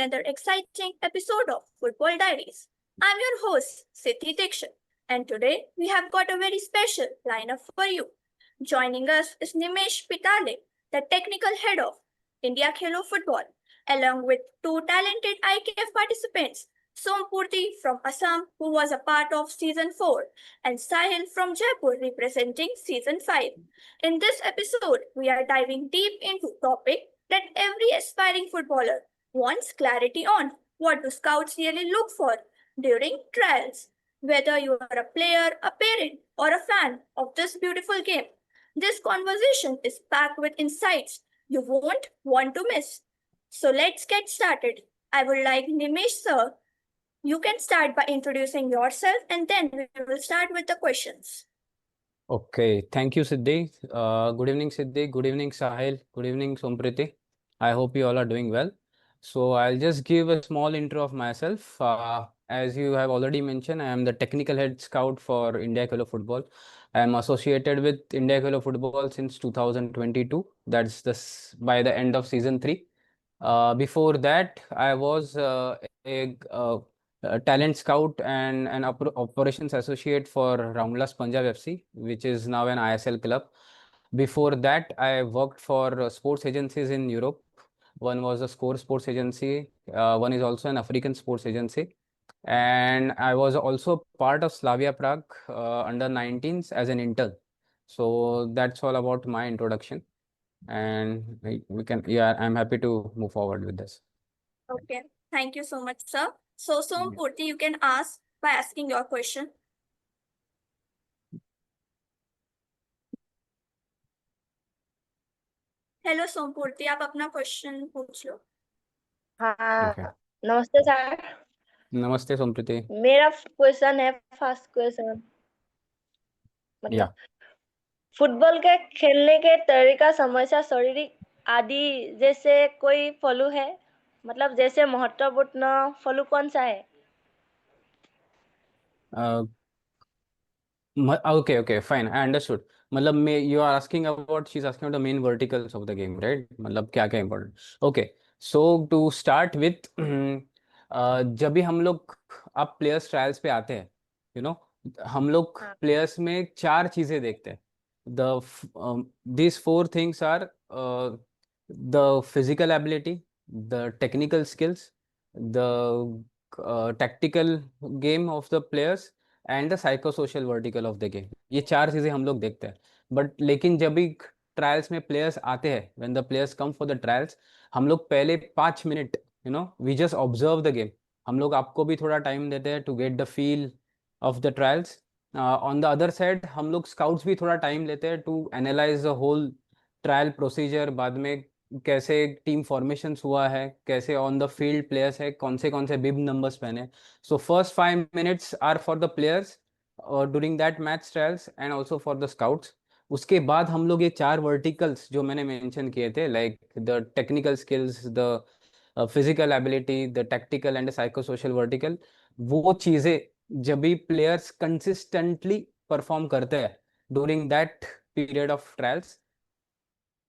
another exciting episode of Football Diaries. I'm your host, Siddhi Dixit, and today we have got a very special lineup for you. Joining us is Nimesh Pitale, the technical head of India Khelo Football, along with two talented IKF participants, Sompurti from Assam, who was a part of Season 4, and Sahil from Jaipur representing Season 5. In this episode, we are diving deep into topic that every aspiring footballer wants clarity on. What do scouts really look for during trials? Whether you are a player, a parent, or a fan of this beautiful game, this conversation is packed with insights you won't want to miss. So let's get started. I would like Nimesh sir, you can start by introducing yourself and then we will start with the questions. Okay, thank you, Siddhi. Good evening, Siddhi. Good evening, Sahil. Good evening, Sompriti. I hope you all are doing well. So I'll just give a small intro of myself. As you have already mentioned, I am the technical head scout for India Khelo Football. I am associated with India Khelo Football since 2022. That's by the end of season 3. Before that, I was a talent scout and an operations associate for Ramvilas Punjab FC, which is now an ISL club. Before that, I worked for sports agencies in Europe. One was a Score Sports Agency. One is also an African sports agency. And I was also part of Slavia Prague under 19s as an intern. So that's all about my introduction. And I'm happy to move forward with this. Okay, thank you so much, sir. So, Sompurti, you can ask by asking your question. Hello Sompurti, आप अपना question पूछ लो। हाँ, नमस्ते sir. नमस्ते सोमप्रीति। मेरा question है, first question मतलब football के खेलने के तरीका, समस्या, शारीरिक आदि जैसे कोई फॉलो है? मतलब जैसे महत्वपूर्ण फॉलो कौन सा है? Okay, fine. I understood. मतलब you are asking about, she's asking about the main verticals of the game, right? मतलब क्या क्या important. Okay, so to start with, जब भी हम लोग अब प्लेयर्स ट्रायल्स पे आते हैं, हम लोग प्लेयर्स में 4 चीजें देखते हैं. These 4 things are the physical ability, the technical skills, the tactical game of the players and the psychosocial vertical of the game. ये 4 चीज़ें हम लोग देखते हैं. बट लेकिन जब भी ट्रायल्स में प्लेयर्स आते हैं, when the players come for the trials, हम लोग पहले 5 minute we just observe the game. हम लोग आपको भी थोड़ा टाइम देते हैं to get the feel of the trials. On the other side हम लोग स्काउट्स भी थोड़ा टाइम लेते हैं to analyse the whole trial procedure. बाद में कैसे टीम फॉर्मेशंस हुआ है, कैसे ऑन द फील्ड प्लेयर्स है, कौन से बिब नंबर्स पहने. So first 5 minutes are for the players during that match trials and also for the scouts. उसके बाद हम लोग ये 4 वर्टिकल्स जो मैंने मेंशन किए थे, like the technical skills, the physical ability, the tactical and psychosocial vertical, वो चीज़ें जब भी प्लेयर्स कंसिस्टेंटली परफॉर्म करते हैं during that period of trials,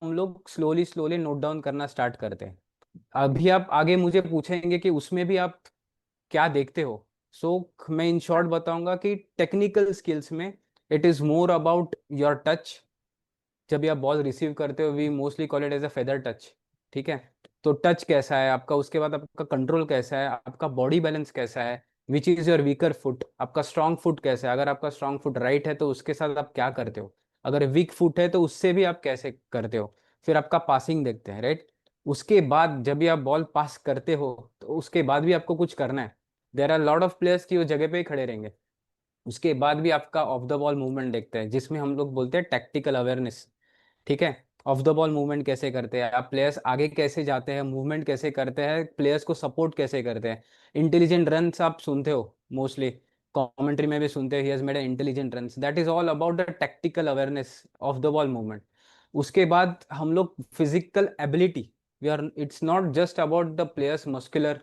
हम लोग स्लोली नोट डाउन करना स्टार्ट करते हैं. अभी आप आगे मुझे पूछेंगे कि उसमें भी आप क्या देखते हो. मैं इन शॉर्ट बताऊंगा कि टेक्निकल स्किल्स में it is more about your touch. जब आप बॉल रिसीव करते हो, we mostly call it as a feather touch. ठीक है, तो टच कैसा है आपका, उसके बाद आपका कंट्रोल कैसा है, आपका बॉडी बैलेंस कैसा है, which is your weaker foot, आपका स्ट्रॉन्ग फुट कैसा है. अगर आपका स्ट्रॉन्ग फुट राइट है तो उसके साथ आप क्या करते हो, अगर वीक फुट है तो उससे भी आप कैसे करते हो. फिर आपका पासिंग देखते हैं, राइट. उसके बाद जब भी आप बॉल पास करते हो तो उसके बाद भी आपको कुछ करना है. There are lot of players की वो जगह पे ही खड़े रहेंगे. उसके बाद भी आपका ऑफ द बॉल मूवमेंट देखते हैं, जिसमें हम लोग बोलते हैं टैक्टिकल अवेयरनेस. ठीक है, ऑफ द बॉल मूवमेंट कैसे करते हैं आप, प्लेयर्स आगे कैसे जाते हैं, मूवमेंट कैसे करते हैं, प्लेयर्स को सपोर्ट कैसे करते हैं. इंटेलिजेंट रन्स आप सुनते हो मोस्टली, कमेंट्री में भी सुनते हो, he has made intelligent runs. That is all about the tactical awareness of the ball movement. उसके बाद हम लोग physical ability, we are, it's not just about the players muscular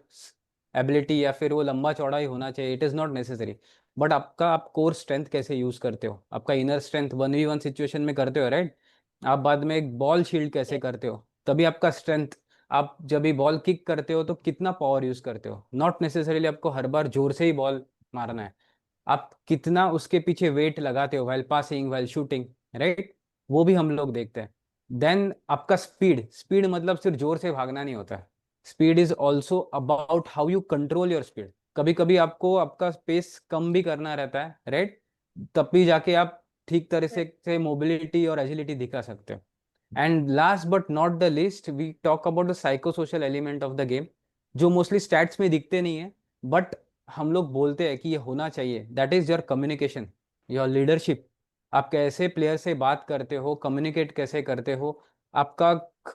ability या फिर वो लंबा चौड़ा ही होना चाहिए, it is not necessary. But आपका आप कोर स्ट्रेंथ कैसे यूज़ करते हो, आपका इनर स्ट्रेंथ 1v1 सिचुएशन में करते हो, राइट. आप बाद में एक बॉल शील्ड कैसे करते हो, तभी आपका स्ट्रेंथ आप जब भी बॉल किक करते हो तो कितना पावर यूज करते हो, नॉट नेसेसरीली आपको हर बार जोर से ही बॉल मारना है, आप कितना उसके पीछे वेट लगाते हो while passing while shooting, right, वो भी हम लोग देखते हैं। देन आपका स्पीड, स्पीड मतलब सिर्फ जोर से भागना नहीं होता है, speed is also about how you control your speed. कभी कभी आपको आपका पेस कम भी करना रहता है, राइट, तब भी जाके आप ठीक तरह से मोबिलिटी और एजिलिटी दिखा सकते हो। And last but not the least we talk about the psycho social element of the game, जो मोस्टली स्टैट्स में दिखते नहीं है, बट हम लोग बोलते हैं कि ये होना चाहिए। That is your communication, your leadership, आप कैसे प्लेयर से बात करते हो, कम्युनिकेट कैसे करते हो, आपका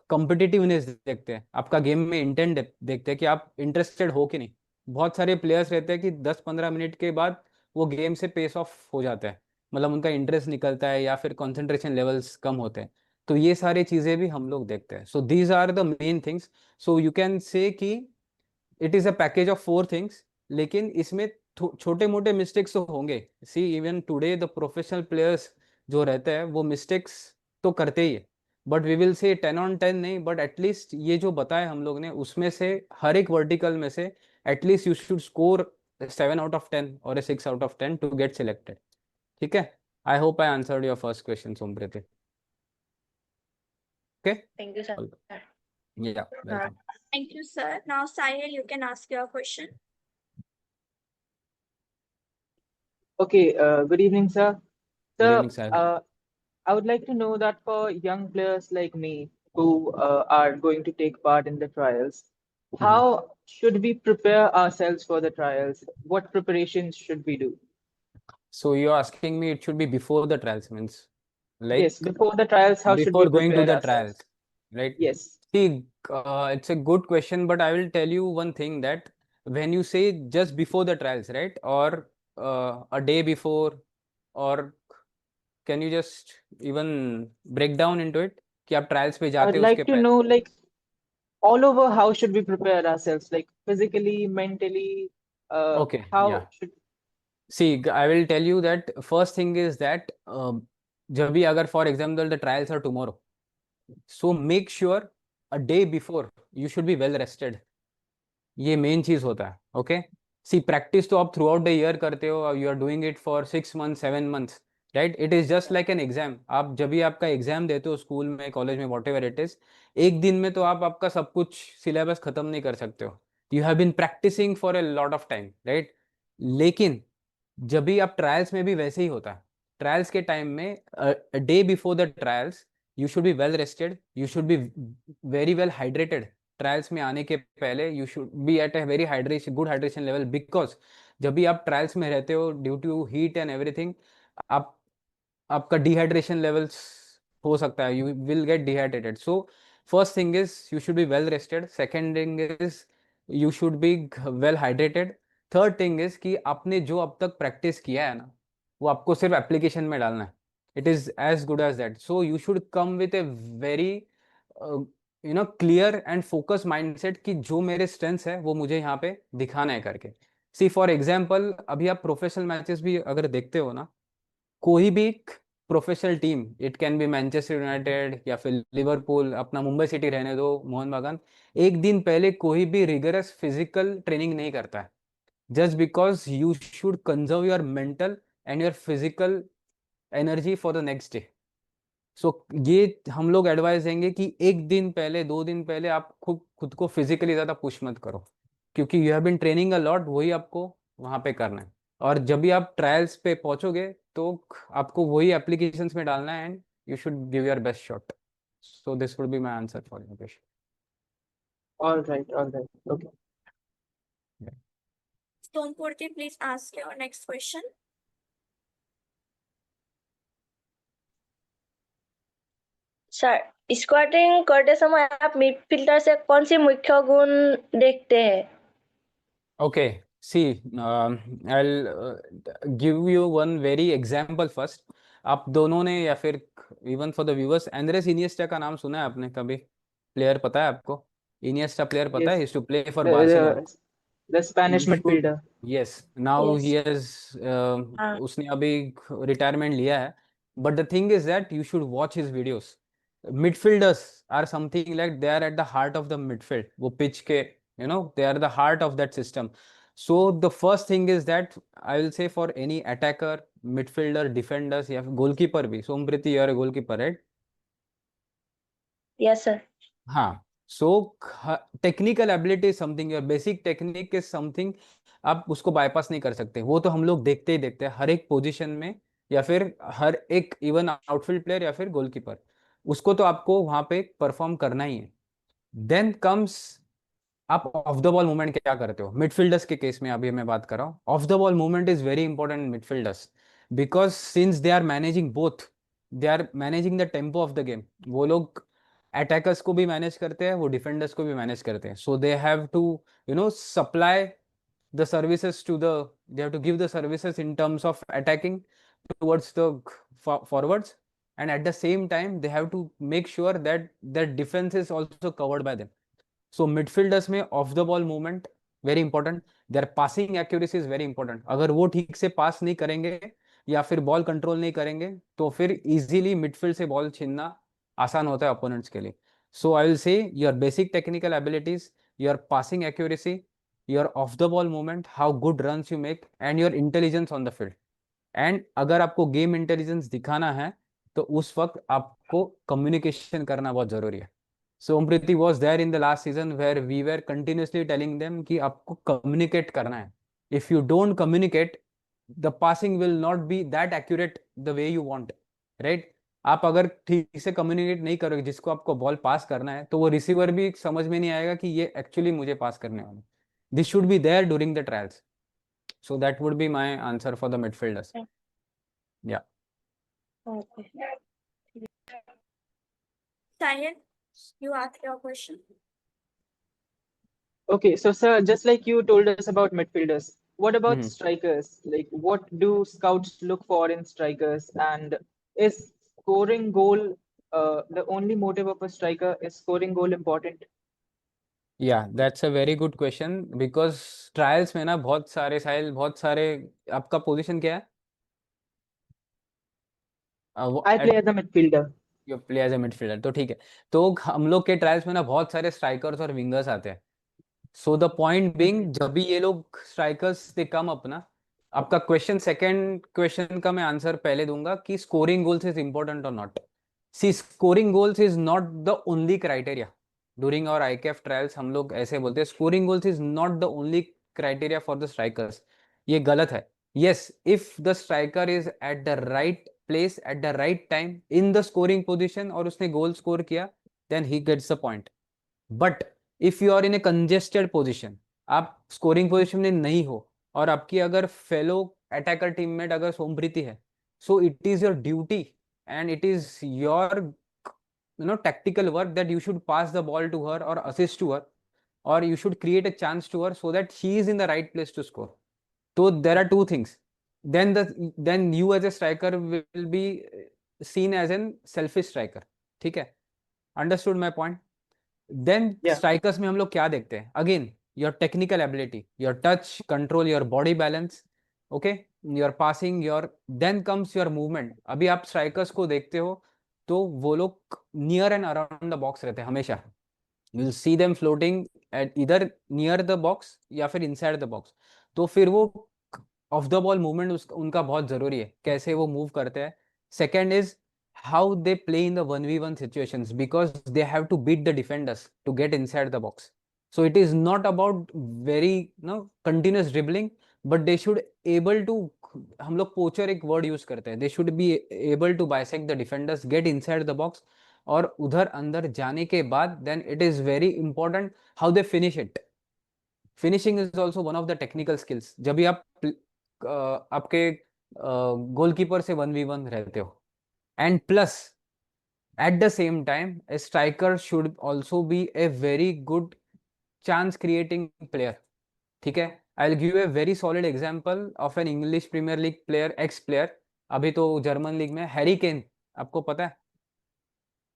कम्पिटिटिवनेस देखते हैं, आपका गेम में इंटेंट देखते हैं कि आप इंटरेस्टेड हो कि नहीं। बहुत सारे प्लेयर्स रहते हैं कि 10-15 मिनट के बाद वो गेम से पेस ऑफ हो जाता है, मतलब उनका इंटरेस्ट निकलता है या फिर कंसंट्रेशन लेवल्स कम होते हैं। तो ये सारी चीज़ें भी हम लोग देखते हैं। So these are the main things. So you can say कि it is a package of 4 things, लेकिन इसमें छोटे मोटे मिस्टेक्स तो होंगे। See even today the professional players जो रहते हैं वो मिस्टेक्स तो करते ही है, but we will say 10 on 10 नहीं, बट एटलीस्ट ये जो बताया हम लोग ने उसमें से हर एक वर्टिकल में से at least you should score 7 out of 10 और a 6 out of 10 to get selected. ठीक है, I hope I answered your first question Sompriti. Okay, Thank you, sir. You're welcome. Thank you, sir. Now, Sahil, you can ask your question. Okay, good evening, sir. Good Sir, evening, Sahil. I would like to know that for young players like me who are going to take part in the trials, how should we prepare ourselves for the trials? What preparations should we do? So you're asking me it should be before the trials, means like Yes, before the trials, how should we before going to prepare the trials, ourselves? right? Yes. See, it's a good question, but I will tell you one thing, that when you say just before the trials, right, or a day before, or can you just even break down into it कि आप trials पे I जाते would हो उसके like to पहले? know, like, all over, how should we prepare ourselves, like physically, mentally, Okay, how yeah. should See, I will tell you that first thing is that जब भी अगर for example the trials are tomorrow, so make sure a day before you should be well rested. ये main चीज होता है। Okay, सी practice तो आप through out the year करते हो, you are doing it for 6 months 7 months, right, it is just like an exam. आप जब भी आपका एग्जाम देते हो स्कूल में कॉलेज में वॉट एवर इट इज, एक दिन में तो आप आपका सब कुछ सिलेबस खत्म नहीं कर सकते हो, you have been practising for a lot of time, right. लेकिन जब भी आप ट्रायल्स में भी वैसे ही होता है, ट्रायल्स के टाइम में day before the trials you should be well rested, you should be very well hydrated. Trials में आने के पहले you should be at a very hydration, good hydration level, because जब भी आप ट्रायल्स में रहते हो due to heat and everything, आप आपका डिहाइड्रेशन लेवल्स हो सकता है, you will get dehydrated. So first thing is you should be well rested, second thing is you should be well hydrated, third thing is कि आपने जो अब तक प्रैक्टिस किया है ना वो आपको सिर्फ एप्लीकेशन में डालना है, it is as good as that. So you should come with a very clear and focus mindset कि जो मेरे स्ट्रेंथ्स है वो मुझे यहाँ पे दिखाना है करके। सी फॉर एग्जाम्पल अभी आप प्रोफेशनल मैचेस भी अगर देखते हो ना, कोई भी professional team, it can be Manchester United या फिर लिवरपूल, अपना मुंबई सिटी रहने दो, मोहन बागान, एक दिन पहले कोई भी रिगरस फिजिकल ट्रेनिंग नहीं करता है, just because you should conserve your mental and your physical energy for the next day. So ये हम लोग एडवाइस देंगे कि एक दिन पहले 2 दिन पहले आप खुद को फिजिकली ज़्यादा पुश मत करो, क्योंकि you have been training a lot, वही आपको वहाँ पे करना है। और जब भी आप ट्रायल्स पे पहुँचोगे तो आपको वही एप्लीकेशंस में डालना है and you should give your best shot. So this would be my answer for your question. all right, okay. Sompurti, please ask your next question. Sir, squatting करते समय आप मिडफील्डर से कौन सी मुख्य गुण देखते हैं? Okay, see, I'll give you one very example first. आप दोनों ने या फिर even for the viewers, Andres Iniesta का नाम सुना है आपने कभी? प्लेयर पता है आपको? इनिएस्टा प्लेयर पता है? Yes, to play for the, Barcelona. the Spanish You should, midfielder. yes, now Yes. he has हाँ. उसने अभी रिटायरमेंट लिया है, but the thing is that you should watch his videos. midfielders are something like they are at the heart of the midfield. वो pitch के, they are the heart of that system. So the first thing is that I will say for any attacker, midfielder, defenders, या goalkeeper भी. Sompriti, you are a goalkeeper, right? Yes, sir. हाँ. So technical ability is something, your basic technique is something आप उसको bypass नहीं कर सकते. वो तो हम लोग देखते ही देखते हैं हर एक पोजीशन में, या फिर हर एक इवन आउटफील्ड प्लेयर या फिर गोलकीपर, उसको तो आपको वहां पे परफॉर्म करना ही है. देन कम्स आप ऑफ द बॉल मूवमेंट क्या करते हो. मिडफील्डर्स के केस में अभी मैं बात कर रहा हूँ. Off the ball movement is very important in midfielders, because since they are managing both, they are managing the tempo of the game. वो लोग अटैकर्स को भी मैनेज करते हैं, वो डिफेंडर्स को भी मैनेज करते हैं. So they have to supply the services to they have to give the services in terms of attacking towards the forwards, and at the same time they have to make sure that their defense is also covered by them. So midfielders में off the ball movement very important, their passing accuracy is very important. अगर वो ठीक से पास नहीं करेंगे या फिर ball control नहीं करेंगे तो फिर इजीली मिडफील्ड से बॉल छीनना आसान होता है अपोनेंट्स के लिए. So I will say your basic technical abilities, your passing accuracy, your off the ball movement, how good runs you make, and your intelligence on the field. And अगर आपको game intelligence दिखाना है तो उस वक्त आपको कम्युनिकेशन करना बहुत जरूरी है. So Ompriti was there in the last season where we were continuously telling them कि आपको कम्युनिकेट करना है. If you don't communicate, the passing will not be that accurate the way you want, right. आप अगर ठीक से कम्युनिकेट नहीं करोगे जिसको आपको बॉल पास करना है, तो वो रिसीवर भी समझ में नहीं आएगा कि ये एक्चुअली मुझे पास करने वाला है. This should be there during the trials. So that would be my answer for the midfielders. Yeah. Okay. Sayan, you ask your question. Okay, so sir, just like you told us about midfielders, what about Mhm. strikers? Like, what do scouts look for in strikers? And is scoring goal the only motive of a striker? Is scoring goal important? Yeah, that's a very good question because trials में ना बहुत सारे साइल, बहुत सारे. आपका position क्या है? I play as a midfielder. You play as a midfielder, तो ठीक है. तो हम लोग के ट्रायल्स में ना बहुत सारे स्ट्राइकर्स और विंगर्स आते हैं. सो द पॉइंट बीइंग, जब भी ये लोग स्ट्राइकर्स दे कम अपना, आपका क्वेश्चन, सेकंड क्वेश्चन का मैं आंसर पहले दूंगा कि स्कोरिंग गोल्स इज इंपॉर्टेंट और not. See, scoring goals is not the only criteria. During our IKF trials हम लोग ऐसे बोलते हैं, scoring goals is not the only criteria for the strikers. ये गलत है. Yes, if the striker is at the right place at the right time in the scoring position और उसने गोल स्कोर किया, then he gets the point. But if you are in a congested position, आप scoring position में नहीं हो और आपकी अगर फेलो अटैकर टीममेट अगर सोमप्रीति है, so it is your duty and it is your tactical work that you should pass the ball to her or assist to her, or you should create a chance to her so that she is in the right place to score. So there are two things. Then you as a striker will be seen as an selfish striker. ठीक है? Understood my point? Then Yeah. strikers में हम लोग क्या देखते हैं? Again, your technical ability, your touch, control, your body balance, okay, your passing, then comes your movement. अभी आप strikers को देखते हो तो वो लोग near and around the box रहते हैं हमेशा. You will see them floating at either near the box या फिर inside the box. तो फिर वो ऑफ द बॉल मूवमेंट उनका बहुत जरूरी है, कैसे वो मूव करते हैं. Second is how they play in the 1v1 situations, because they have to beat the defenders to get inside the box. So it is not about very continuous dribbling, but they should able to, हम लोग पोचर एक word use करते हैं, they should be able to bisect the defenders, get inside the box, और उधर अंदर जाने के बाद then it is very important how they finish it. Finishing is also one of the technical skills. जब भी आप आपके गोलकीपर से 1v1 रहते हो, and plus at the same time a striker should also be a very good chance creating player. ठीक है? I'll give you a very solid example of an English Premier League player, ex player, अभी तो German league में, Harry Kane. आपको पता है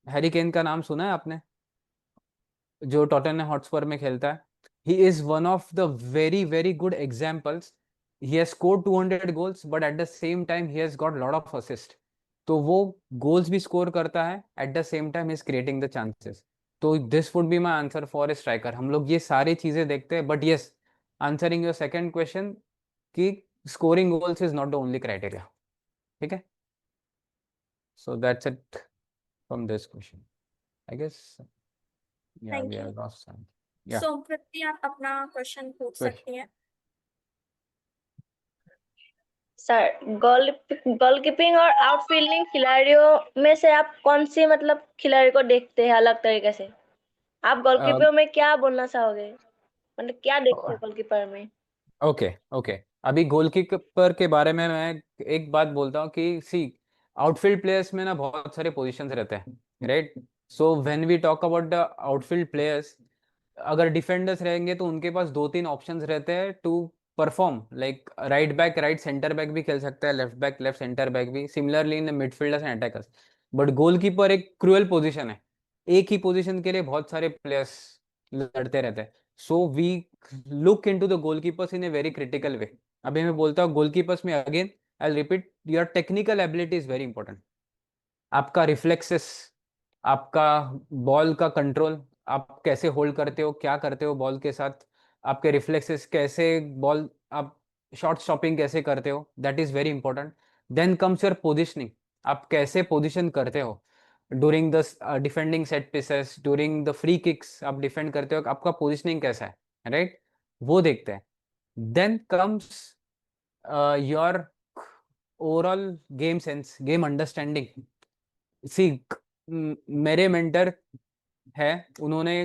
Harry Kane का नाम सुना है आपने, जो टॉटनहम हॉटस्पर में खेलता है? He is one of the very very good examples. He has scored 200 goals, but at the same time he has got a lot of assists. तो वो गोल्स भी स्कोर करता है, at the same time is creating the chances. तो this would be my answer for a striker. हम लोग ये सारी चीजें देखते हैं, but yes, answering your second question कि scoring goals is not the only criteria. ठीक है, so that's it from this question, I guess. Yeah Thank we you. Have lost time. Yeah So, Priti, आप अपना question पूछ Question. सकती हैं। Sir, goalkeeping और आउटफील्डिंग खिलाड़ियों में से आप कौन सी मतलब खिलाड़ी को देखते हैं अलग तरीके से? आप गोलकीपर में क्या बोलना चाहोगे? मतलब क्या देखते हैं गोलकीपर में? ओके ओके, अभी गोलकीपर के बारे में मैं एक बात बोलता हूँ कि सी, आउटफील्ड प्लेयर्स में ना बहुत सारे पोजीशंस रहते हैं, right? So when we talk about the outfield players, अगर डिफेंडर्स रहेंगे तो उनके पास 2-3 ऑप्शंस रहते हैं to perform, like right back, right centre back भी खेल सकता है, left back, left centre back भी, similarly in midfielders and attackers. But goalkeeper एक क्रूअल पोजीशन है, एक ही पोजीशन के लिए बहुत सारे प्लेयर्स लड़ते रहते हैं। So we look into the goalkeepers in a very critical way. अभी मैं बोलता हूँ गोलकीपर्स में, again I will repeat, your technical ability is very important. आपका रिफ्लेक्सेस, आपका बॉल का कंट्रोल, आप कैसे होल्ड करते हो, क्या करते हो बॉल के साथ, आपके रिफ्लेक्सेस कैसे, बॉल आप शॉर्ट स्टॉपिंग कैसे करते हो, that is very important. Then comes your positioning, आप कैसे पोजिशन करते हो during the defending set pieces, during the free kicks आप डिफेंड करते हो, आपका पोजिशनिंग कैसा है, राइट? वो देखते हैं। Then comes your overall game sense, game understanding. See, मेरे मेंटर है, उन्होंने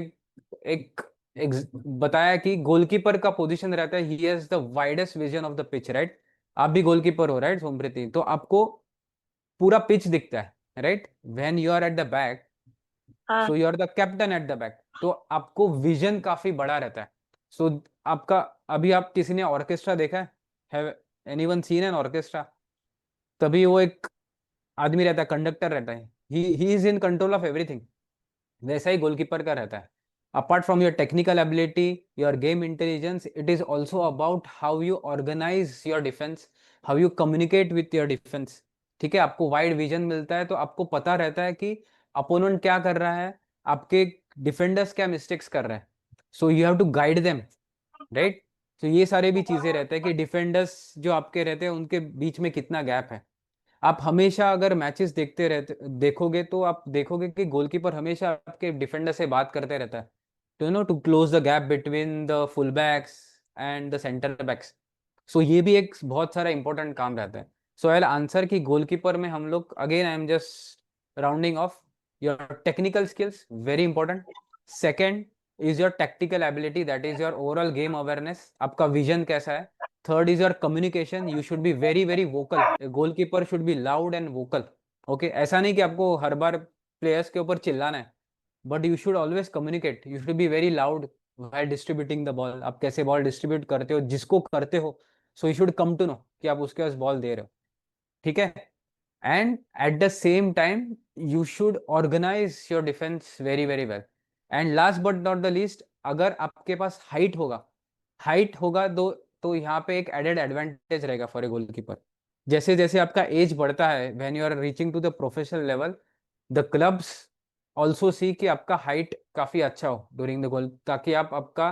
एक बताया कि गोलकीपर का पोजीशन रहता है, he has the widest vision of the pitch, right? आप भी गोलकीपर हो, राइट सोमप्रीति? तो आपको पूरा पिच दिखता है, right? When you are at the back, हाँ। So you are the captain at the back, तो आपको विजन काफी बड़ा रहता है। सो आपका, अभी आप किसी ने ऑर्केस्ट्रा देखा है? Have anyone seen an orchestra? तभी वो एक आदमी रहता है, कंडक्टर रहता है, he is in control of everything. वैसा ही गोलकीपर का रहता है। Apart from your technical ability, your game intelligence, it is also about how you organise your defence, how you communicate with your defence. ठीक है, आपको वाइड विजन मिलता है, तो आपको पता रहता है कि अपोनेंट क्या कर रहा है, आपके डिफेंडर्स क्या मिस्टेक्स कर रहे हैं, so you have to guide them, right? तो ये सारे भी चीजें रहते हैं कि डिफेंडर्स जो आपके रहते हैं उनके बीच में कितना गैप है। आप हमेशा अगर मैचेस देखते रहते देखोगे तो आप देखोगे कि गोलकीपर हमेशा आपके डिफेंडर से बात करते रहता है, to close the gap between the full backs and the centre backs. So ये भी एक बहुत सारा इंपॉर्टेंट काम रहता है। सो आई आंसर कि गोलकीपर में हम लोग, again I am just rounding off, your technical skills very important. Second is your tactical ability, that is your overall game awareness, आपका विजन कैसा है। Third is your communication, you should be very very vocal, goalkeeper should be loud and vocal. Okay, ऐसा नहीं कि आपको हर बार players के ऊपर चिल्लाना है, but you should always communicate, you should be very loud while distributing the ball. आप कैसे बॉल डिस्ट्रीब्यूट करते हो, जिसको करते हो, so you should come to know कि आप उसके पास बॉल दे रहे हो। ठीक है, and at the same time you should organise your defence very very well. And last but not the least, अगर आपके पास हाइट होगा तो यहाँ पे एक एडेड एडवांटेज रहेगा फॉर ए गोलकीपर। जैसे जैसे आपका एज बढ़ता है, when you are reaching to the professional level, the clubs also see कि आपका हाइट काफी अच्छा हो ड्यूरिंग द गोल, ताकि आप आपका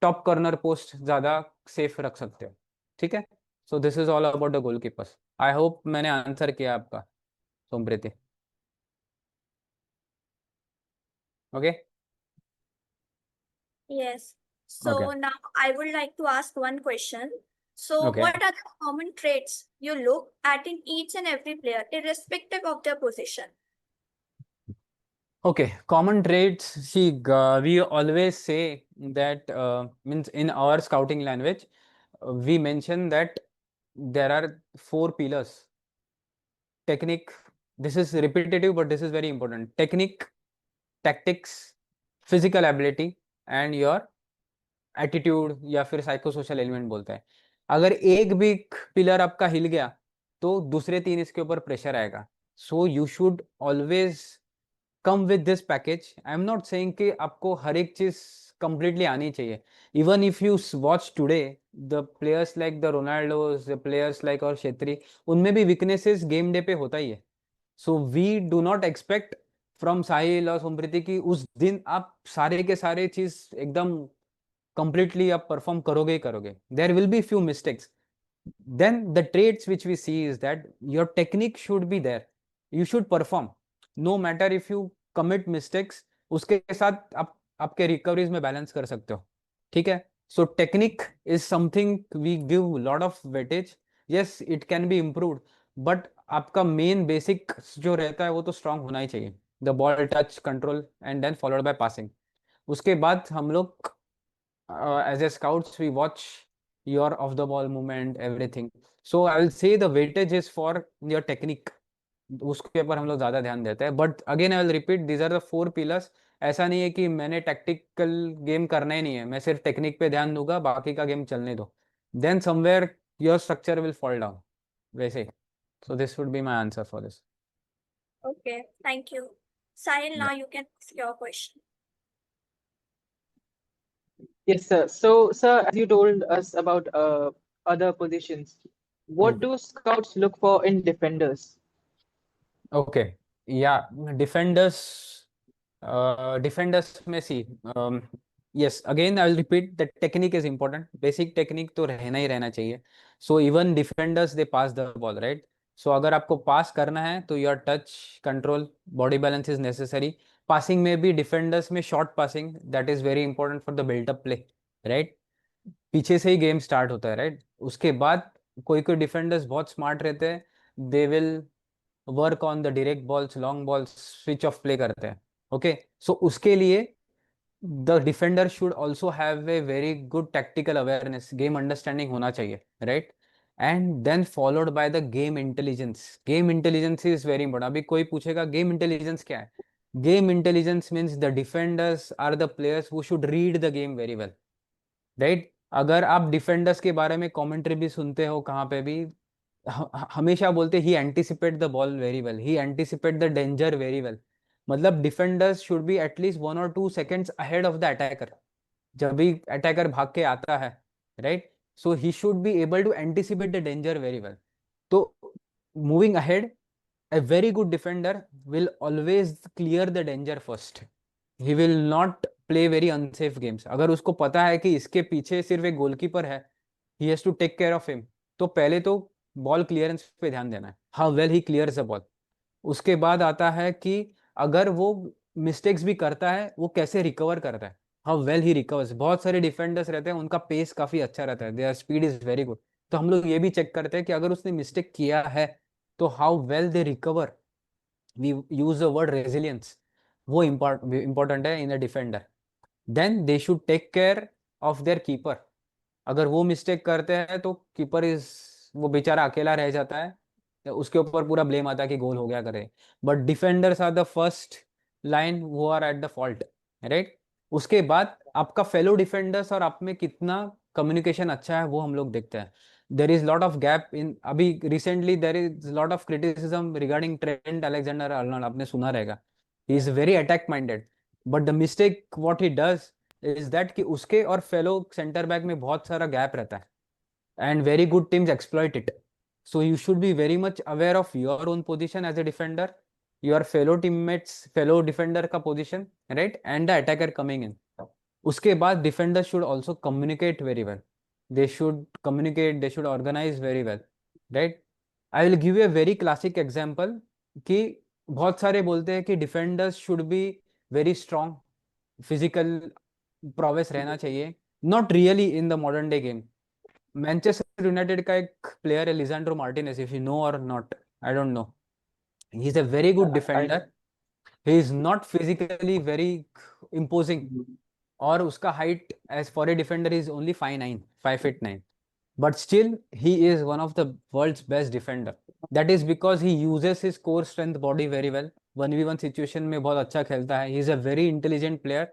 टॉप कॉर्नर पोस्ट ज्यादा सेफ रख सकते हो। ठीक है, so this is all about the goalkeepers. I hope मैंने आंसर किया आपका, Sompriti. Okay Yes. So okay now I would like to ask one question. So okay what are the common traits you look at in each and every player, irrespective of their position? Okay, common traits. See, we always say that, means in our scouting language, we mention that there are 4 pillars. Technique. This is repetitive, but this is very important. Technique, tactics, physical ability, and your attitude, या फिर psychosocial element बोलते हैं। अगर एक भी pillar आपका हिल गया तो दूसरे 3 इसके ऊपर प्रेशर आएगा। So you should always come with this package. I am not saying कि आपको हर एक चीज कंप्लीटली आनी चाहिए। Even if you watch today, the players like the Ronaldos, the players like और छेत्री, उनमें भी वीकनेसेस गेम डे पे होता ही है। So we do not expect from Sahil और सुमप्रीति कि उस दिन आप सारे के सारे चीज एकदम completely आप परफॉर्म करोगे ही करोगे. There will be few mistakes. Then the traits which we see is that your technique should be there. You should perform. No matter if you commit mistakes, उसके साथ आप आपके रिकवरीज में बैलेंस कर सकते हो. ठीक है. So technique is something we give lot of weightage. Yes, it can be improved, but आपका मेन बेसिक जो रहता है वो तो स्ट्रांग होना ही चाहिए. The ball touch control and then followed by passing. उसके बाद हम लोग as a scouts we watch your off the ball movement everything. So I will say the weightage is for your technique. उसके ऊपर हम लोग ज्यादा ध्यान देते हैं. But again I will repeat, these are the 4 pillars. ऐसा नहीं है कि मैंने टैक्टिकल गेम करना ही नहीं है, मैं सिर्फ टेक्निक पे ध्यान दूंगा, बाकी का गेम चलने दो. Then somewhere your structure will fall down. वैसे. So this would be my answer for this. Okay, thank you. Sahil, Yeah. now you can ask your question. Yes, sir. So, sir, as you told us about other positions, what do scouts look for in defenders? Okay. Yeah, defenders में see, yes, again I will repeat that technique is important. Basic technique तो रहना ही रहना चाहिए. So even defenders they pass the ball, right? So अगर आपको पास करना है तो your touch control, body balance is necessary. Passing में भी defenders में short passing that is very important for the build up play, right? पीछे से ही गेम स्टार्ट होता है, राइट? उसके बाद कोई कोई डिफेंडर्स बहुत स्मार्ट रहते हैं, they will work on the direct balls, long balls, switch of play करते हैं. ओके, सो उसके लिए the defender should also have a very good tactical awareness, game understanding होना चाहिए, right? And then followed by the game intelligence. Game intelligence is very important. अभी कोई पूछेगा game intelligence क्या है? Game intelligence means the defenders are the players who should read the game very well, right? अगर आप defenders के बारे में कमेंट्री भी सुनते हो कहाँ पे भी, हमेशा बोलते ही anticipate the ball very well, he anticipate the danger very well. मतलब defenders should be at least 1 or 2 seconds ahead of the attacker. जब भी अटैकर भाग के आता है, right, so he should be able to anticipate the danger very well. तो moving ahead, a very good defender will always clear the danger first. He will not play very unsafe games. अगर उसको पता है कि इसके पीछे सिर्फ एक गोलकीपर है, he has to take care of him, तो पहले तो बॉल क्लियरेंस पे ध्यान देना है, how well he clears the ball. उसके बाद आता है कि अगर वो मिस्टेक्स भी करता है, वो कैसे रिकवर करता है, how well he recovers. बहुत सारे डिफेंडर्स रहते हैं, उनका पेस काफी अच्छा रहता है, their speed is very good. तो हम लोग ये भी चेक करते हैं कि अगर उसने मिस्टेक किया है तो how well they recover. We use the word resilience, वो इंपॉर्टेंट है in a defender. Then they should take care of their keeper. अगर वो मिस्टेक करते हैं तो कीपर इज, वो बेचारा अकेला रह जाता है, तो उसके ऊपर पूरा ब्लेम आता है कि गोल हो गया करे. But defenders are the first line वो are at the fault, right? उसके बाद आपका फेलो डिफेंडर्स और आप में कितना कम्युनिकेशन अच्छा है वो हम लोग देखते हैं. there is lot of gap in, अभी recently there is lot of criticism regarding Trent Alexander-Arnold. आपने सुना रहेगा, he is very attack minded, but the mistake what he does is that कि उसके और fellow center back में बहुत सारा gap रहता है, and very good teams exploit it. So you should be very much aware of your own position as a defender, your fellow teammates, fellow defender का position, right, and the attacker coming in. उसके बाद defender should also communicate very well. They should communicate, they should organize very well, right? I will give you a very classic example कि बहुत सारे बोलते हैं कि defenders should be very strong, physical prowess रहना चाहिए. Not really in the modern day game. Manchester United का एक प्लेयर है Lisandro Martinez, if you know or not, I don't know. He is a very good defender. He is not physically very imposing, और उसका height as for a defender is only 5'9", 5'9", but still he is one of the world's best defender. That is because he uses his core strength body very well. 1v1 situation में बहुत अच्छा खेलता है. He is a very intelligent player.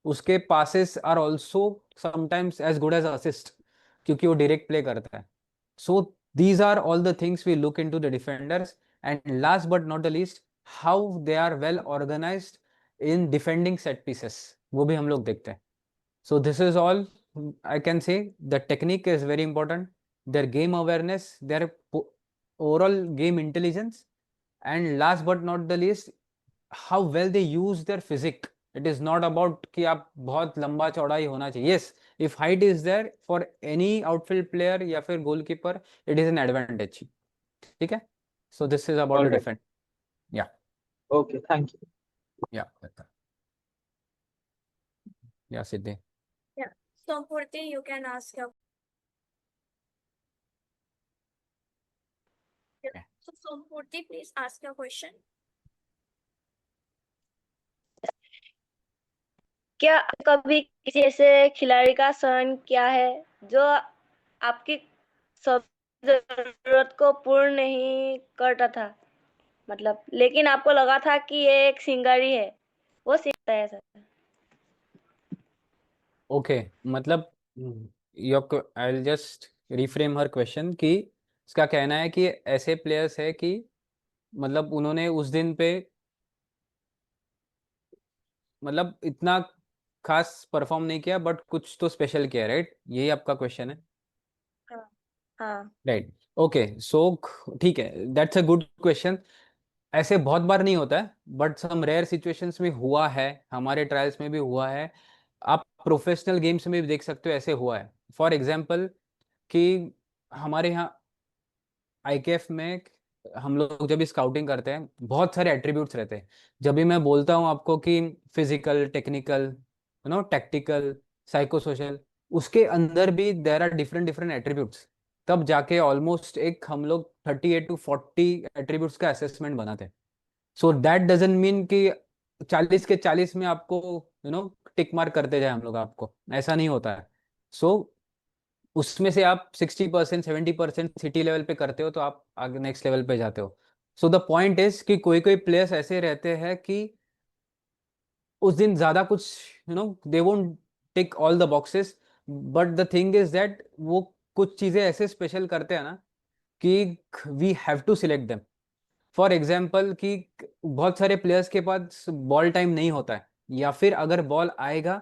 उसके passes are also sometimes as good as assist, क्योंकि वो direct play करता है. So these are all the things we look into the defenders. And last but not the least, how they are well organized in defending set pieces, वो भी हम लोग देखते हैं. So this is all I can say. The technique is very important, their game awareness, their overall game intelligence, and last but not the least, how well they use their physique. It is not about कि आप बहुत लंबा चौड़ा ही होना चाहिए. Yes, if height is there for any outfield player या फिर goalkeeper, it is an advantage. ठीक है, so this is about All the right. Different. या Okay, thank you. या या सिद्धि. Yeah. So Purti, you can ask your. Okay. So Purti, please ask your question. क्या कभी किसी ऐसे खिलाड़ी का चयन किया है जो आपकी सब जरूरत को पूर्ण नहीं करता था, मतलब लेकिन आपको लगा था कि ये एक सिंगारी है, वो सीखता है सर? ओके, मतलब I will just reframe her question कि इसका कहना है कि ऐसे प्लेयर्स है कि मतलब उन्होंने उस दिन पे मतलब इतना खास परफॉर्म नहीं किया बट कुछ तो स्पेशल किया, राइट? यही आपका क्वेश्चन है, हाँ। राइट? ओके, सो ठीक है, दैट्स अ गुड क्वेश्चन. ऐसे बहुत बार नहीं होता है बट सम रेयर सिचुएशंस में हुआ है, हमारे ट्रायल्स में भी हुआ है. आप प्रोफेशनल गेम्स में भी देख सकते हो ऐसे हुआ है. फॉर एग्जांपल कि हमारे यहाँ आईकेएफ में हम लोग जब भी स्काउटिंग करते हैं बहुत सारे एट्रीब्यूट्स रहते हैं. जब भी मैं बोलता हूँ आपको कि physical, technical, tactical, psycho social, उसके अंदर भी there are different different attributes. तब जाके ऑलमोस्ट एक हम लोग 38 to 40 एट्रीब्यूट्स का असेसमेंट बनाते हैं. सो दैट डजंट मीन कि 40 के 40 में आपको टिक मार्क करते जाए हम लोग, आपको ऐसा नहीं होता है. सो उसमें से आप 60% 70% सिटी लेवल पे करते हो तो आप आगे नेक्स्ट लेवल पे जाते हो. सो द पॉइंट इज कि कोई कोई प्लेयर्स ऐसे रहते हैं कि उस दिन ज्यादा कुछ they won't tick all the boxes, but the thing is that वो कुछ चीजें ऐसे स्पेशल करते हैं ना कि we have to select them. For example कि बहुत सारे प्लेयर्स के पास बॉल टाइम नहीं होता है, या फिर अगर बॉल आएगा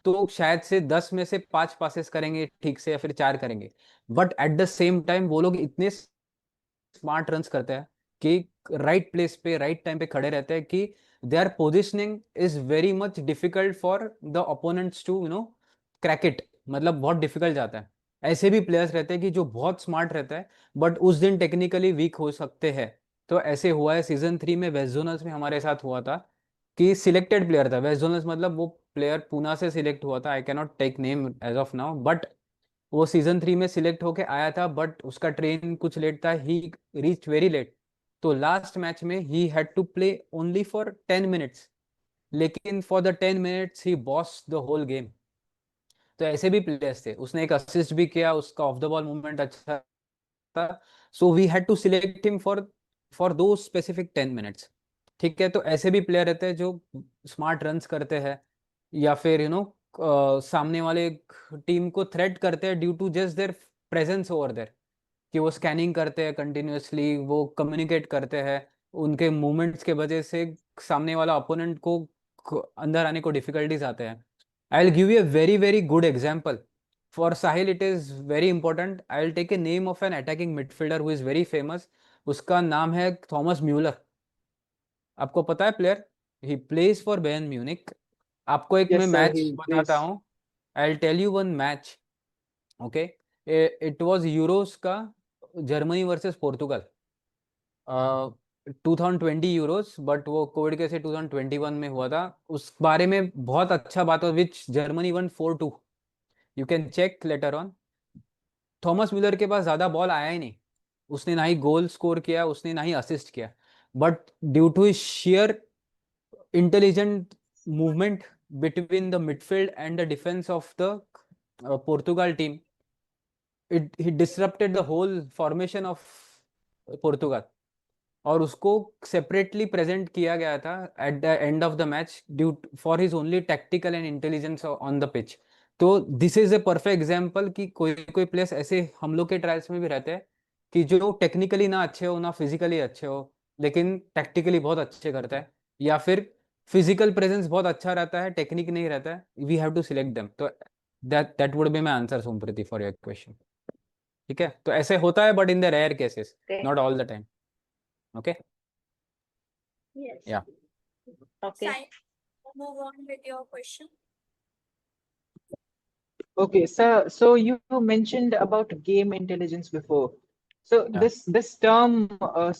तो शायद से 10 में से 5 पासेस करेंगे ठीक से या फिर 4 करेंगे. But at the same time वो लोग इतने स्मार्ट रन्स करते हैं कि राइट प्लेस पे राइट टाइम पे खड़े रहते हैं कि their positioning is very much difficult for the opponents to crack it. मतलब बहुत डिफिकल्ट जाता है. ऐसे भी प्लेयर्स रहते हैं कि जो बहुत स्मार्ट रहता है बट उस दिन टेक्निकली वीक हो सकते हैं. तो ऐसे हुआ है सीजन 3 में, वेस्ट जोनल्स में हमारे साथ हुआ था कि सिलेक्टेड प्लेयर था. वेस्ट जोनल्स मतलब वो प्लेयर पूना से सिलेक्ट हुआ था, I cannot take name as of now, but वो सीजन 3 में सिलेक्ट होके आया था बट उसका ट्रेन कुछ लेट था, ही रीच वेरी लेट. तो लास्ट मैच में he had to play only for 10 minutes, लेकिन for the 10 minutes he boss the whole game. तो ऐसे भी प्लेयर्स थे. उसने एक असिस्ट भी किया, उसका ऑफ द बॉल मूवमेंट अच्छा था. So we had to select him for दो स्पेसिफिक 10 मिनट्स. ठीक है, तो ऐसे भी प्लेयर रहते हैं जो स्मार्ट रन्स करते हैं या फिर सामने वाले टीम को थ्रेट करते हैं due to just their presence over there, कि वो स्कैनिंग करते हैं कंटिन्यूअसली, वो कम्युनिकेट करते हैं. उनके मूवमेंट्स के वजह से सामने वाला अपोनेंट को अंदर आने को डिफिकल्टीज आते हैं. I will give you a very very good example. For Sahil it is very important. I will take a name of an attacking midfielder who is very famous. उसका नाम है थॉमस म्यूलर. आपको पता है player? He plays for Bayern Munich. आपको एक मैं Yes, sir. Match He बताता plays. हूँ. I will tell you one match. Okay, it was Euros का, Germany versus Portugal, 2020 Euros, but वो कोविड के से 2021 में हुआ था. उस बारे में बहुत अच्छा बात हो, which Germany won 4-2. You can check later on. Thomas Muller के पास ज्यादा बॉल आया ही नहीं. उसने ना ही गोल स्कोर किया, उसने ना ही असिस्ट किया, but due to sheer intelligent movement between the midfield and the defense of the Portugal team, he disrupted the whole formation of Portugal. और उसको सेपरेटली प्रेजेंट किया गया था at the end of the match due for his only tactical and intelligence on the pitch. तो this is a perfect example कि कोई कोई players ऐसे हम लोग के ट्रायल्स में भी रहते हैं कि जो टेक्निकली ना अच्छे हो ना फिजिकली अच्छे हो, लेकिन टैक्टिकली बहुत अच्छे करता है, या फिर फिजिकल प्रेजेंस बहुत अच्छा रहता है, टेक्निक नहीं रहता है. We have to select them. तो that would be my answer Sompriti for your question. ठीक है, तो ऐसे होता है but in the rare cases, Okay. Not all the time. Okay. Yes. Yeah. Okay. Sai, move on with your question. Okay, so you mentioned about game intelligence before. So Yeah. this term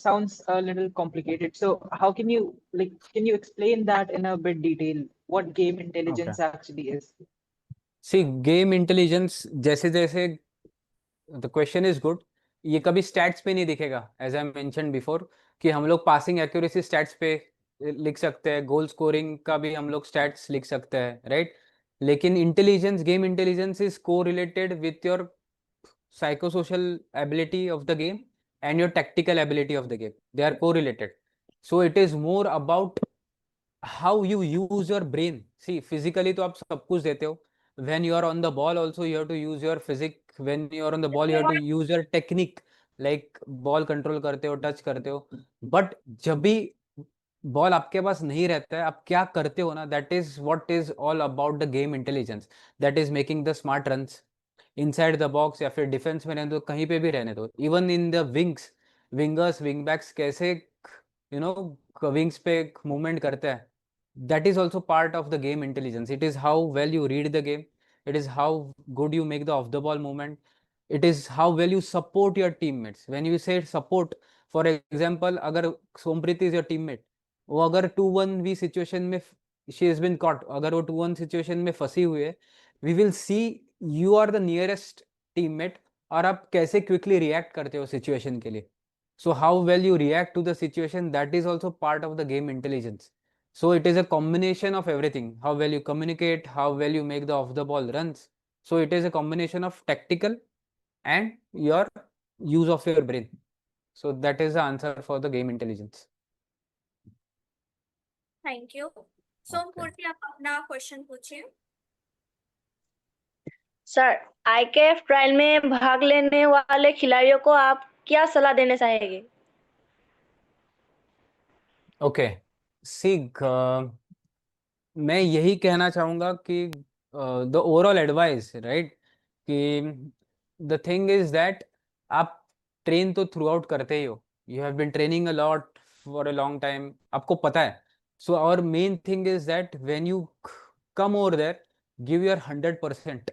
sounds a little complicated. So how can you explain that in a bit detail? What game Okay. intelligence actually is? See, game intelligence जैसे जैसे the question is good, ये कभी stats पे नहीं दिखेगा, as I mention before, कि हम लोग पासिंग एक्यूरेसी स्टैट्स पे लिख सकते हैं, गोल स्कोरिंग का भी हम लोग स्टैट्स लिख सकते हैं, राइट? लेकिन इंटेलिजेंस, गेम इंटेलिजेंस इज को related with your psychosocial ability of the game and your tactical ability of the game. They are correlated. So it is more about how you use your brain. See, physically तो आप सब कुछ देते हो. When you are on the ball also you have to use your physics. When you are on the ball you have to use your technique. Like ball control करते हो, touch करते हो. But जब भी बॉल आपके पास नहीं रहता है, आप क्या करते हो ना, that is what is all about the game intelligence. That is making the smart runs inside the box, या फिर डिफेंस में रहने दो, कहीं पे भी रहने दो. Even in the wings, wingers, wing backs कैसे विंग्स पे मूवमेंट करते हैं, that is also part of the game intelligence. It is how well you read the game. It is how good you make the off the ball movement. It is how well you support your teammates. When you say support, for example, अगर सोमप्रीत is your teammate, वो अगर 2-1 भी situation में, she has been caught, अगर वो 2-1 situation में फंसी हुई है, we will see you are the nearest teammate, और आप कैसे क्विकली रिएक्ट करते हो सिचुएशन के लिए. So how well you react to the situation, that is also part of the game intelligence. So it is a combination of everything. How well you communicate, how well you make the off the ball runs. So it is a combination of tactical and your use of your brain. So that is the answer for the game intelligence. Thank you. Sompurti, आप अपना question पूछिए. Sir, आईकेएफ trial में भाग लेने वाले खिलाड़ियों को आप क्या सलाह देना चाहेंगे? ओके, सी, मैं यही कहना चाहूँगा कि द ओवरऑल एडवाइस, राइट, कि द थिंग इज दैट आप ट्रेन तो थ्रू आउट करते ही हो. You have been training a lot for a long time, आपको पता है. So our main thing is that when you come over there, give your 100%.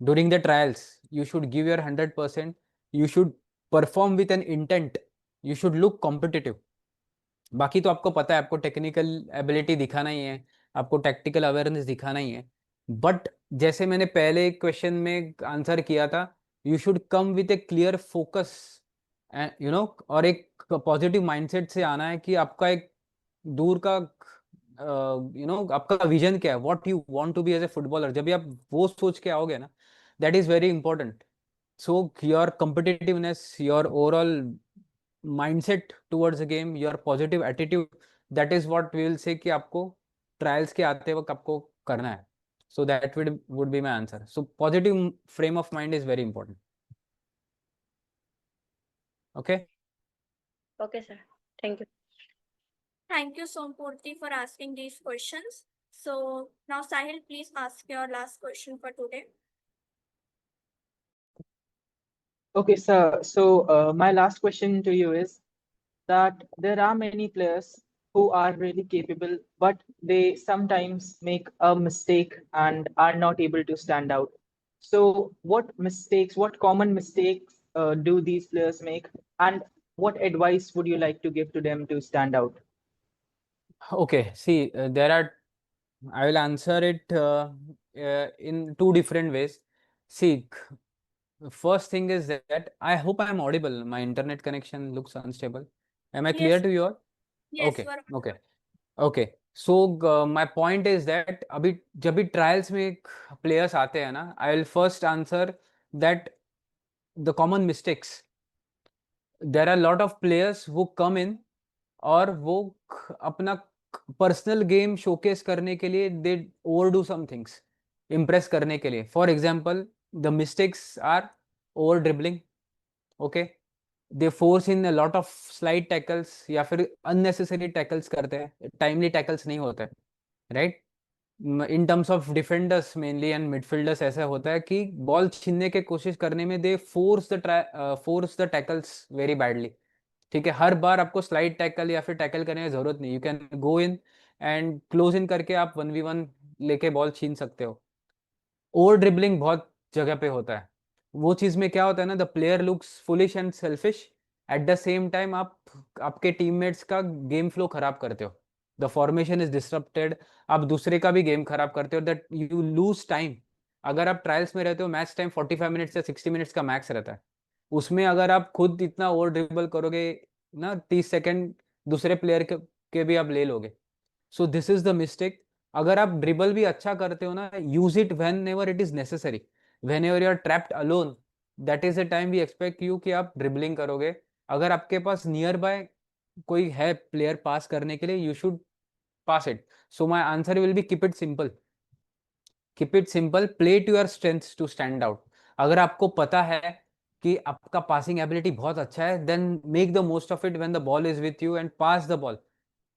During the trials you should give your 100%. You should perform with an intent. You should look competitive. बाकी तो आपको पता है, आपको technical ability दिखाना ही है, आपको tactical awareness दिखाना ही है. बट जैसे मैंने पहले क्वेश्चन में आंसर किया था, you should come with A clear focus, और एक पॉजिटिव माइंडसेट से आना है कि आपका एक दूर का आपका विजन क्या है, what you want to be as a footballer. जब भी आप वो सोच के आओगे ना, that is very important. So your competitiveness, your overall mindset towards the game, your positive attitude, that is what we will say कि आपको ट्रायल्स के आते वक्त आपको करना है. So that would be my answer. So positive frame of mind is very important. Okay. Okay, sir. Thank you. Thank you, Sompurti, for asking these questions. So now, Sahil, please ask your last question for today. Okay, sir. So my last question to you is that there are many players who are really capable, but they sometimes make a mistake and are not able to stand out. So what common mistakes do these players make, and what advice would you like to give to them to stand out? Okay, see, I will answer it in two different ways. See, first thing is that I hope I am audible. My internet connection looks unstable. Am I clear Yes. to you all? Yes, Okay, you are. okay. Okay, so my point is that अभी जब भी trials में players आते हैं ना, I will first answer that the common mistakes. There are lot of players वो come इन, और वो अपना पर्सनल गेम शोकेस करने के लिए they overdo some things, impress करने के लिए. For example, the mistakes are over dribbling. Okay, they force in lot of slide tackles, या फिर अननेसेसरी टैकल्स करते हैं, टाइमली टैकल्स नहीं होते, right? In terms of defenders mainly and midfielders ऐसा होता है कि बॉल छीनने की कोशिश करने में they force the tackles very badly. ठीक है, हर बार आपको स्लाइड टैकल या फिर टैकल करने की जरूरत नहीं, you can go in and close in करके आप 1v1 लेके बॉल छीन सकते हो। ओवर ड्रिबलिंग बहुत जगह पे होता है, वो चीज में क्या होता है ना, the player looks foolish and selfish, eight the same time आप आपके टीममेट्स का गेम फ्लो खराब करते हो, द फॉर्मेशन इज डिसरप्टेड, आप दूसरे का भी गेम खराब करते हो, दैट यू लूज टाइम। अगर आप ट्रायल्स में रहते हो, मैच टाइम 45 मिनट्स या 60 मिनट्स का मैक्स रहता है, उसमें अगर आप खुद इतना ओवर ड्रिबल करोगे ना, 30 सेकंड दूसरे प्लेयर के भी आप ले लोगे। So this is the mistake. अगर आप ड्रिबल भी अच्छा करते हो ना, use it whenever it is necessary, whenever you are trapped alone, that is the time we expect you कि आप ड्रिबलिंग करोगे। अगर आपके पास नियर बाय कोई है प्लेयर पास करने के लिए, you should pass it. So my answer will be keep it simple, keep it simple, play to your strengths to stand out. अगर आपको पता है कि आपका पासिंग एबिलिटी बहुत अच्छा है, then make the most of it when the ball is with you and pass the ball.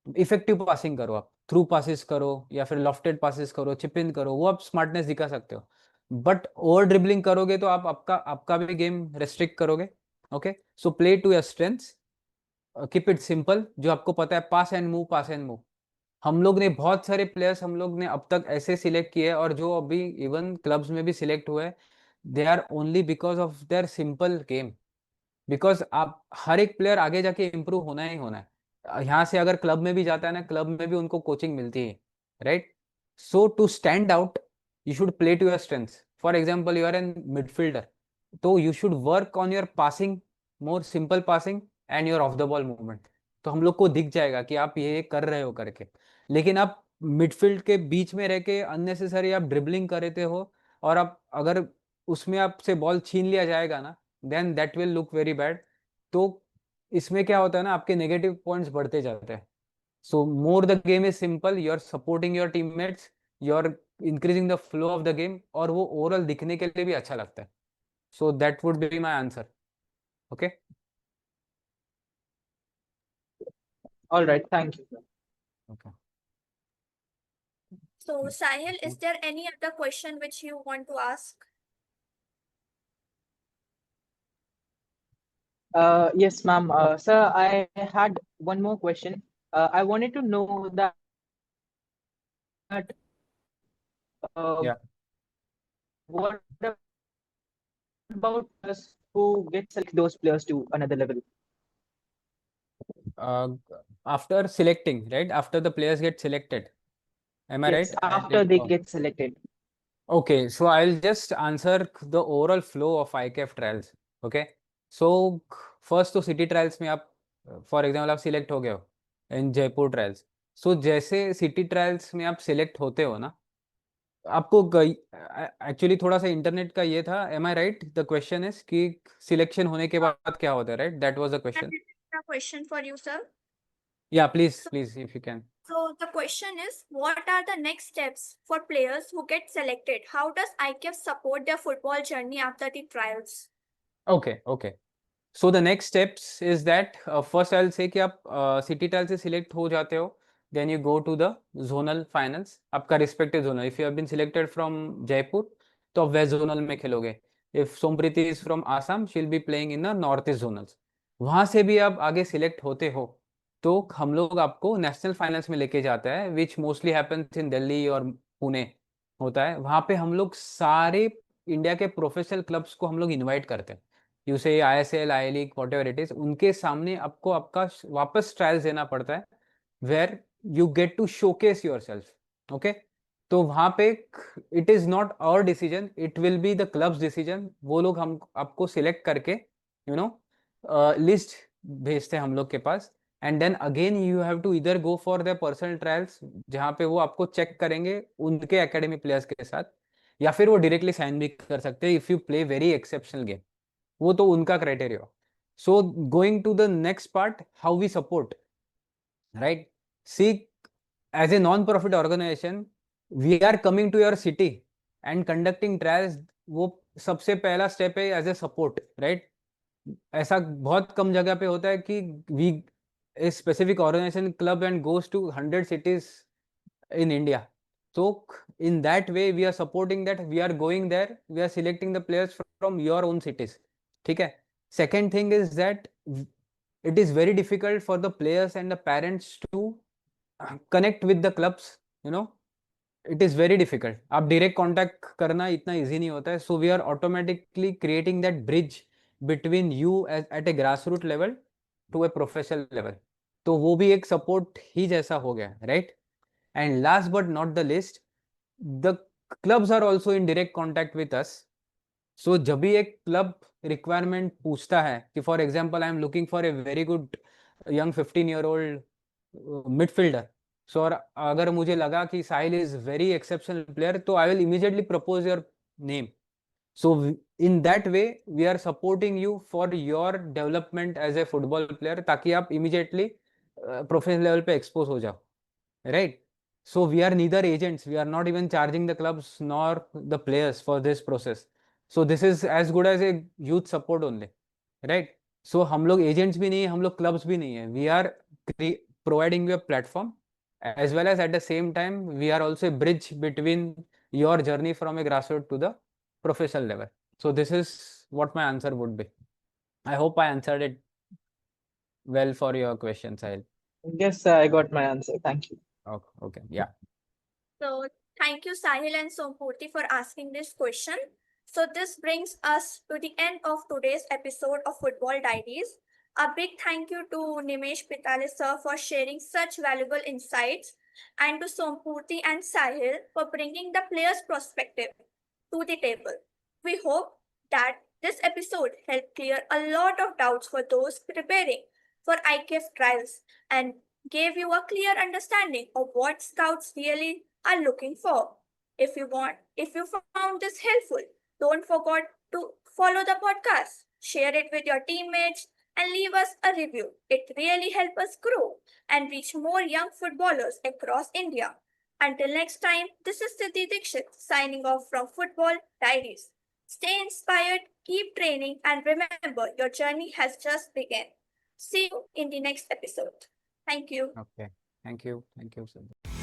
Effective passing करो, आप थ्रू पासिस करो या फिर लॉफ्टेड पासिस करो, चिप इन करो, वो आप स्मार्टनेस दिखा सकते हो। बट ओवर ड्रिबलिंग करोगे तो आप आपका आपका भी गेम रेस्ट्रिक्ट करोगे। Okay, so play to your strengths, keep it simple, जो आपको पता है pass and move, pass and move. हम लोग ने बहुत सारे प्लेयर्स हम लोग ने अब तक ऐसे सिलेक्ट किए, और जो अभी इवन क्लब्स में भी सिलेक्ट हुए, they are only because of their simple game. Because आप हर एक प्लेयर आगे जाके इम्प्रूव होना ही होना है, यहाँ से अगर क्लब में भी जाता है ना, क्लब में भी उनको कोचिंग मिलती है, right. So to stand out you should play to your strengths. For example you are an midfielder, तो you should work on your passing, more simple passing and your off the ball movement. तो हम लोग को दिख जाएगा कि आप ये कर रहे हो करके। लेकिन आप मिडफील्ड के बीच में रह के अननेसेसरी आप ड्रिबलिंग कर रहे हो, और आप अगर उसमें आपसे बॉल छीन लिया जाएगा ना, then that will look very bad. तो इसमें क्या होता है ना, आपके नेगेटिव पॉइंट्स बढ़ते जाते हैं। So more the game is simple, you are supporting your teammates, you are increasing the flow of the game, और वो ओवरऑल दिखने के लिए भी अच्छा लगता है। So that would be my answer. Okay, All right, thank you. Okay. So, Sahil, is there any other question which you want to ask? Yes, ma'am. Sir, I had one more question. I wanted to know that Yeah. what about us who get select those players to another level? After selecting, right? After the players get selected, am I Yes, right? after they get selected. Okay, so I'll just answer the overall flow of ICAF trials. Okay, so first तो city trials में आप for example आप select हो गए हो इन Jaipur trials. सो जैसे city trials में आप सिलेक्ट होते हो ना, आपको एक्चुअली थोड़ा सा इंटरनेट का ये था, am I right, the question is कि सिलेक्शन होने के बाद क्या होता है, right? That was the That question. is a question for you, sir. या please So, please if you can. so the question is, what are the next steps for players who get selected? How does IKF support their football journey after the trials? Okay okay, so the next steps is that first I will से कि आप city trial से select हो जाते हो, then you go to the zonal finals, आपका respective zonal. If you have been selected from Jaipur, तो आप वेस्ट जोनल में खेलोगे। If Sompriti is from Assam, she will be playing in the north east zonals. वहां से भी आप आगे सिलेक्ट होते हो, तो हम लोग आपको नेशनल फाइनल्स में लेके जाता है, विच मोस्टली हैपन्स इन दिल्ली और पुणे होता है। वहां पे हम लोग सारे इंडिया के प्रोफेशनल क्लब्स को हम लोग इन्वाइट करते हैं, you say ISL, I league, whatever it is, उनके सामने आपको आपका वापस ट्रायल्स देना पड़ता है, where you get to showcase yourself. Okay, तो वहां पे it is not our decision, it will be the clubs decision. वो लोग हम आपको सिलेक्ट करके लिस्ट भेजते हैं हम लोग के पास, and then again you have to इधर go for the personal trials, जहाँ पे वो आपको चेक करेंगे उनके एकेडमी प्लेयर्स के साथ, या फिर वो डायरेक्टली साइन भी कर सकते हैं if you play very exceptional game, वो तो उनका criteria. So going to the next part, how we support, right? See, as a non profit organisation, we are coming to your city and conducting trials, वो सबसे पहला step है as a support, right? ऐसा बहुत कम जगह पे होता है कि we a specific organization club and goes to 100 cities in India. So in that way we are supporting that, we are going there, we are selecting the players from your own cities. ठीक है, second thing is that it is very difficult for the players and the parents to connect with the clubs, you know. It is very difficult. आप direct contact करना इतना easy नहीं होता है. So we are automatically creating that bridge between you at a grassroots level to a professional level. तो वो भी एक support ही जैसा हो गया, right? And last but not the least, the clubs are also in direct contact with us. So जब भी एक club requirement पूछता है कि for example I am looking for a very good young 15-year-old midfielder. So और अगर मुझे लगा कि साहिल is very exceptional player, तो I will immediately propose your name. So in that way we are supporting you for your development as a football player, ताकि आप immediately professional level पे expose हो जाओ, right? So we are neither agents, we are not even charging the clubs nor the players for this process. So this is as good as a youth support only, right? So हम लोग agents भी नहीं है, हम लोग clubs भी नहीं है. We are providing you a platform, as well as at the same time we are also a bridge between your journey from a grassroots to the professional level. So this is what my answer would be. I hope I answered it well for your question, Sahil. Yes, I got my answer. Thank you. Okay, yeah. So thank you, Sahil and Sompurti, for asking this question. So this brings us to the end of today's episode of Football Diaries. A big thank you to Nimesh Pitale sir for sharing such valuable insights, and to Sompurti and Sahil for bringing the player's perspective to the table. We hope that this episode helped clear a lot of doubts for those preparing for IKF trials and gave you a clear understanding of what scouts really are looking for. If you found this helpful, don't forget to follow the podcast, share it with your teammates, and leave us a review. It really helps us grow and reach more young footballers across India. Until next time, this is Siddhi Dixit signing off from Football Diaries. Stay inspired, keep training, and remember your journey has just begun. See you in the next episode. Thank you. Okay. Thank you. Thank you, Sahil.